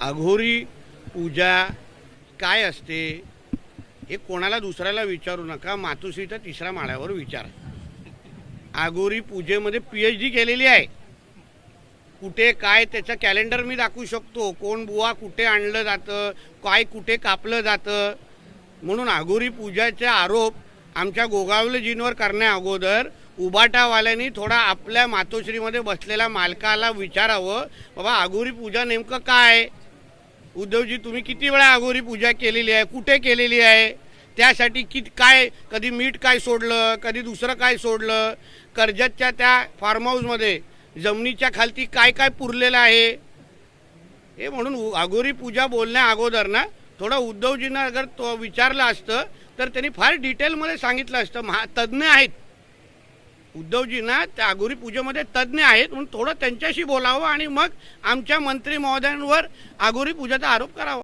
अघोरी पूजा काय असते हे कोणाला दुसऱ्याला विचारू नका, मातोश्रीच्या 3ऱ्या माळ्यावर विचारा. अघोरी पूजेमध्ये PhD केलेली आहे. कुठे काय त्याचं कॅलेंडर मी दाखवू शकतो, कोण बुवा कुठे आणलं जातं, काय कुठे कापलं जातं. म्हणून अघोरी पूजाचे आरोप आमच्या गोगावलेजींवर करण्या अगोदर उबाटावाल्यांनी थोडा आपल्या मातोश्रीमध्ये बसलेल्या मालकाला विचारावं, बाबा अघोरी पूजा नेमकं काय. उद्धवजी तुम्ही किती वेळा अघोरी पूजा केलेली आहे, कुठे केलेली आहे, त्यासाठी काय कधी मीठ काय सोडलं, कधी दुसरं काय सोडलं. कर्जतच्या त्या फार्म हाऊसमध्ये जमिनीच्या खालती काय काय पुरलेलं आहे हे. म्हणून अघोरी पूजा बोलण्या अगोदर ना थोडं उद्धवजींना अगर तो विचारलं असतं तर त्यांनी फार डिटेलमध्ये सांगितलं असतं. तज्ज्ञ आहेत उद्धवजींना, त्या अघोरी पूजेमध्ये तज्ज्ञ आहेत, म्हणून थोडं त्यांच्याशी बोलावं आणि मग आमच्या मंत्री महोदयांवर अघोरी पूजाचा आरोप करावा.